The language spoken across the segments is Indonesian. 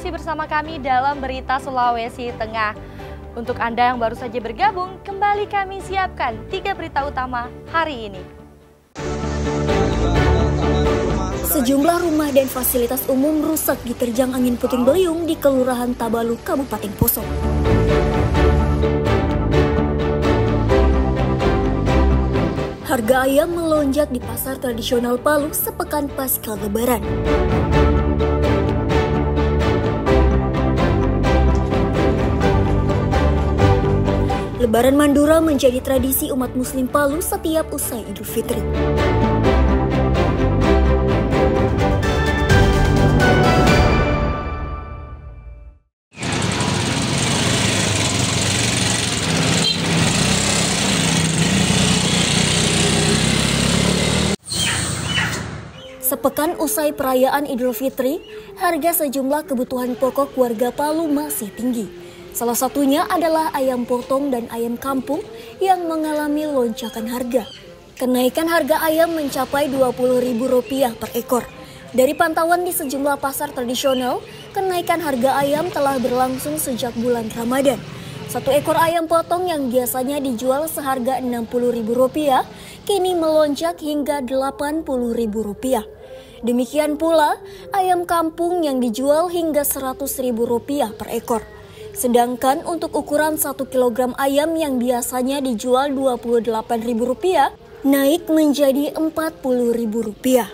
masih bersama kami dalam Berita Sulawesi Tengah. Untuk Anda yang baru saja bergabung, kembali kami siapkan 3 berita utama hari ini. Sejumlah rumah dan fasilitas umum rusak diterjang angin puting beliung di Kelurahan Tabalu, Kabupaten Poso. Harga ayam melonjak di pasar tradisional Palu sepekan pasca Lebaran. Lebaran Mandura menjadi tradisi umat Muslim Palu setiap usai Idul Fitri. Sepekan usai perayaan Idul Fitri, harga sejumlah kebutuhan pokok warga Palu masih tinggi. Salah satunya adalah ayam potong dan ayam kampung yang mengalami lonjakan harga. Kenaikan harga ayam mencapai Rp20.000 per ekor. Dari pantauan di sejumlah pasar tradisional, kenaikan harga ayam telah berlangsung sejak bulan Ramadan. Satu ekor ayam potong yang biasanya dijual seharga Rp60.000, kini melonjak hingga Rp80.000. Demikian pula ayam kampung yang dijual hingga Rp100.000 per ekor. Sedangkan untuk ukuran 1 kg ayam yang biasanya dijual Rp28.000 naik menjadi Rp40.000.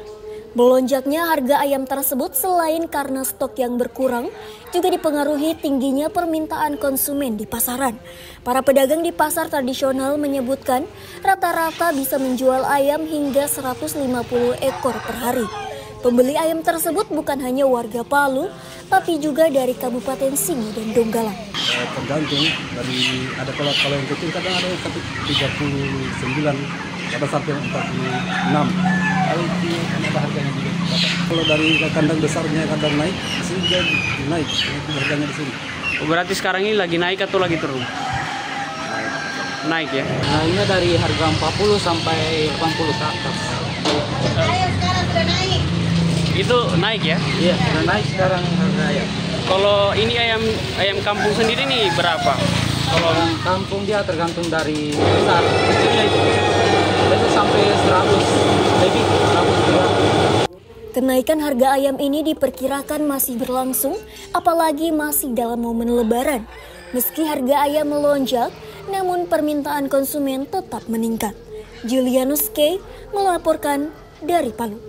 Melonjaknya harga ayam tersebut selain karena stok yang berkurang, juga dipengaruhi tingginya permintaan konsumen di pasaran. Para pedagang di pasar tradisional menyebutkan rata-rata bisa menjual ayam hingga 150 ekor per hari. Pembeli ayam tersebut bukan hanya warga Palu, tapi juga dari Kabupaten Sigi dan Donggala. Tergantung dari kalau yang kecil kadang ada yang 39, ada sampai 46. Kalau itu ada harganya juga. Kalau dari kandang besarnya kandang naik, sini naik, itu harganya di sini. Oh, berarti sekarang ini lagi naik atau lagi turun? Naik ya? Naiknya dari harga 40 sampai 80 ke atas. Sekarang sudah naik. Itu naik ya? Iya, sudah naik sekarang harga ayam. Kalau ini ayam kampung sendiri nih berapa? Kalau ayam kampung dia tergantung dari besar kecilnya itu sampai 100 lebih 100. Kenaikan harga ayam ini diperkirakan masih berlangsung, apalagi masih dalam momen Lebaran. Meski harga ayam melonjak, namun permintaan konsumen tetap meningkat. Julianus K. melaporkan dari Palu.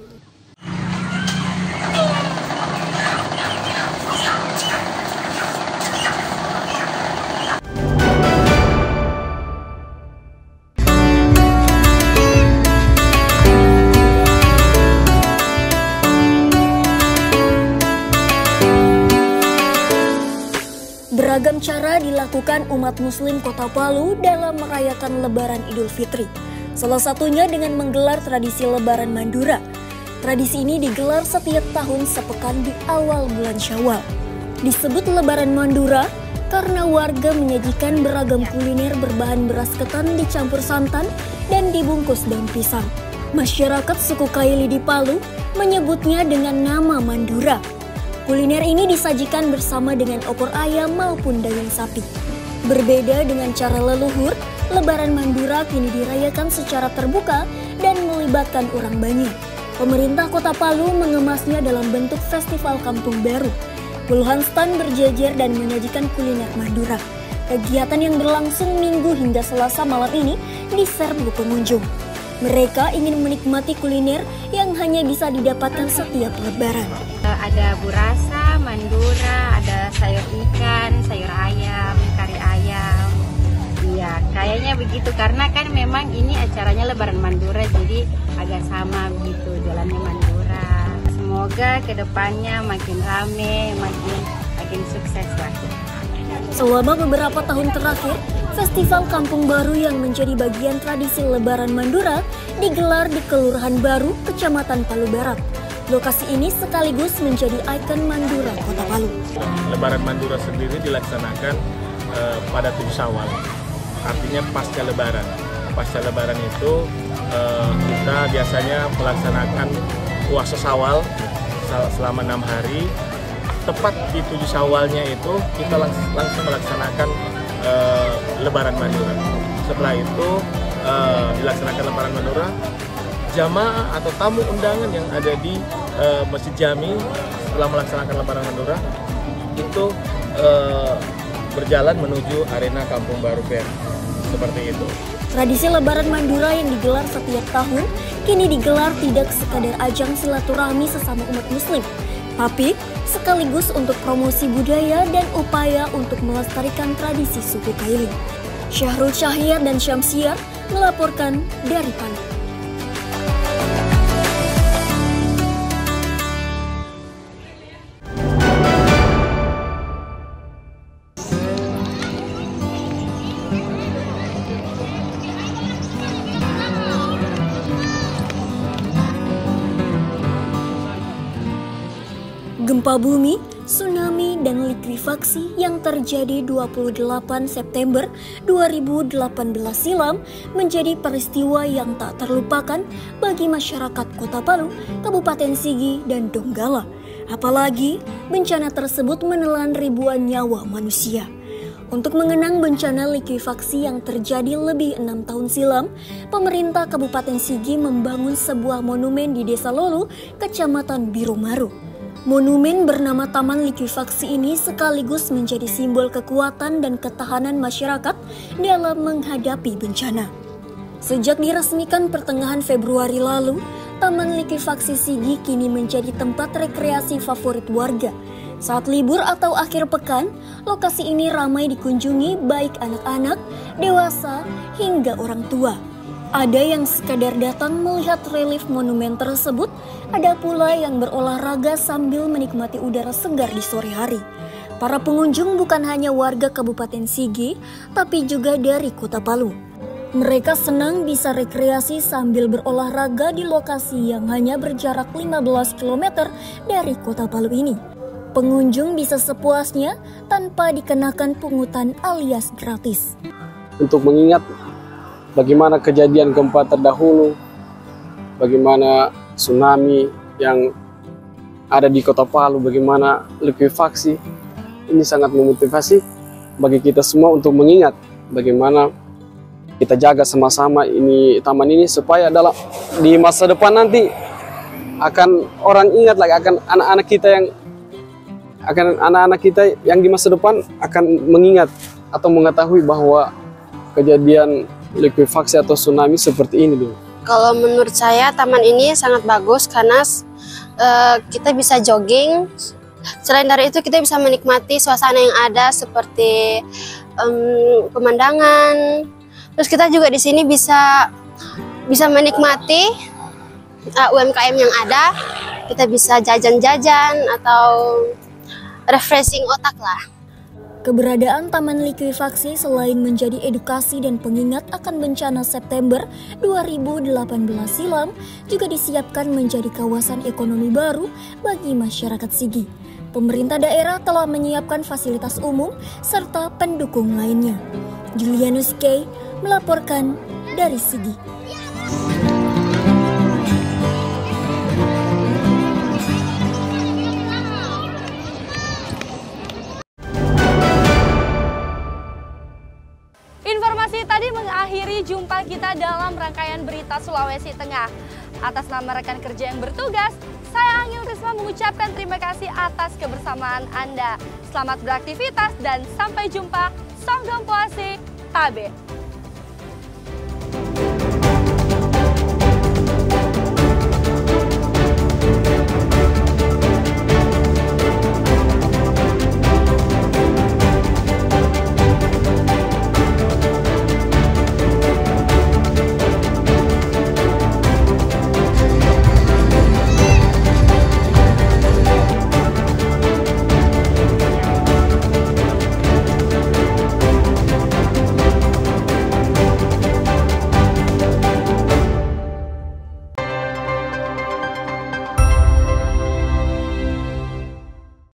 Beragam cara dilakukan umat Muslim Kota Palu dalam merayakan Lebaran Idul Fitri. Salah satunya dengan menggelar tradisi Lebaran Mandura. Tradisi ini digelar setiap tahun sepekan di awal bulan Syawal. Disebut Lebaran Mandura karena warga menyajikan beragam kuliner berbahan beras ketan dicampur santan dan dibungkus daun pisang. Masyarakat suku Kaili di Palu menyebutnya dengan nama Mandura. Kuliner ini disajikan bersama dengan opor ayam maupun daging sapi. Berbeda dengan cara leluhur, Lebaran Mandura kini dirayakan secara terbuka dan melibatkan orang banyak. Pemerintah Kota Palu mengemasnya dalam bentuk festival kampung baru. Puluhan stand berjejer dan menyajikan kuliner Mandura. Kegiatan yang berlangsung Minggu hingga Selasa malam ini diserbu pengunjung. Mereka ingin menikmati kuliner yang hanya bisa didapatkan setiap Lebaran. Ada burasa, mandura, ada sayur ikan, sayur ayam, kari ayam. Iya, kayaknya begitu karena kan memang ini acaranya Lebaran Mandura, jadi agak sama begitu jalannya Mandura. Semoga kedepannya makin rame, makin sukses lah. Selama beberapa tahun terakhir, Festival Kampung Baru yang menjadi bagian tradisi Lebaran Mandura digelar di Kelurahan Baru, Kecamatan Palu Barat. Lokasi ini sekaligus menjadi ikon Mandura Kota Palu. Lebaran Mandura sendiri dilaksanakan pada 7 Syawal, artinya pasca Lebaran. Pasca Lebaran itu kita biasanya melaksanakan puasa Syawal selama 6 hari. tepat di 7 Syawalnya itu kita langsung melaksanakan Lebaran Madura. Setelah itu dilaksanakan Lebaran Madura, jamaah atau tamu undangan yang ada di Masjid Jami setelah melaksanakan Lebaran Madura itu berjalan menuju arena Kampung Baru Fair. Seperti itu. Tradisi Lebaran Madura yang digelar setiap tahun kini digelar tidak sekadar ajang silaturahmi sesama umat muslim, tapi sekaligus untuk promosi budaya dan upaya untuk melestarikan tradisi suku Kaili. Syahrul Syahriar dan Syamsiar melaporkan dari Palu. Gempa bumi, tsunami, dan likuifaksi yang terjadi 28 September 2018 silam menjadi peristiwa yang tak terlupakan bagi masyarakat Kota Palu, Kabupaten Sigi, dan Donggala. Apalagi bencana tersebut menelan ribuan nyawa manusia. Untuk mengenang bencana likuifaksi yang terjadi lebih 6 tahun silam, pemerintah Kabupaten Sigi membangun sebuah monumen di Desa Lolu, Kecamatan Biromaru. Monumen bernama Taman Likuifaksi ini sekaligus menjadi simbol kekuatan dan ketahanan masyarakat dalam menghadapi bencana. Sejak diresmikan pertengahan Februari lalu, Taman Likuifaksi Sigi kini menjadi tempat rekreasi favorit warga. Saat libur atau akhir pekan, lokasi ini ramai dikunjungi baik anak-anak, dewasa, hingga orang tua. Ada yang sekadar datang melihat relief monumen tersebut, ada pula yang berolahraga sambil menikmati udara segar di sore hari. Para pengunjung bukan hanya warga Kabupaten Sigi, tapi juga dari Kota Palu. Mereka senang bisa rekreasi sambil berolahraga di lokasi yang hanya berjarak 15 km dari Kota Palu ini. Pengunjung bisa sepuasnya tanpa dikenakan pungutan alias gratis. Untuk mengingat bagaimana kejadian gempa terdahulu, bagaimana tsunami yang ada di Kota Palu, bagaimana likuifaksi, ini sangat memotivasi bagi kita semua untuk mengingat bagaimana kita jaga sama-sama ini taman ini supaya di masa depan nanti akan orang ingat lagi, akan anak-anak kita yang di masa depan akan mengingat atau mengetahui bahwa kejadian likuifaksi atau tsunami seperti ini dulu. Kalau menurut saya taman ini sangat bagus karena kita bisa jogging. Selain dari itu kita bisa menikmati suasana yang ada seperti pemandangan. Terus kita juga di sini bisa menikmati UMKM yang ada. Kita bisa jajan-jajan atau refreshing otak lah. Keberadaan Taman Likuifaksi selain menjadi edukasi dan pengingat akan bencana September 2018 silam, juga disiapkan menjadi kawasan ekonomi baru bagi masyarakat Sigi. Pemerintah daerah telah menyiapkan fasilitas umum serta pendukung lainnya. Julianus K. melaporkan dari Sigi. Informasi tadi mengakhiri jumpa kita dalam rangkaian berita Sulawesi Tengah. Atas nama rekan kerja yang bertugas, saya Angel Risma mengucapkan terima kasih atas kebersamaan Anda. Selamat beraktivitas dan sampai jumpa. Songgong Puasi, Tabe.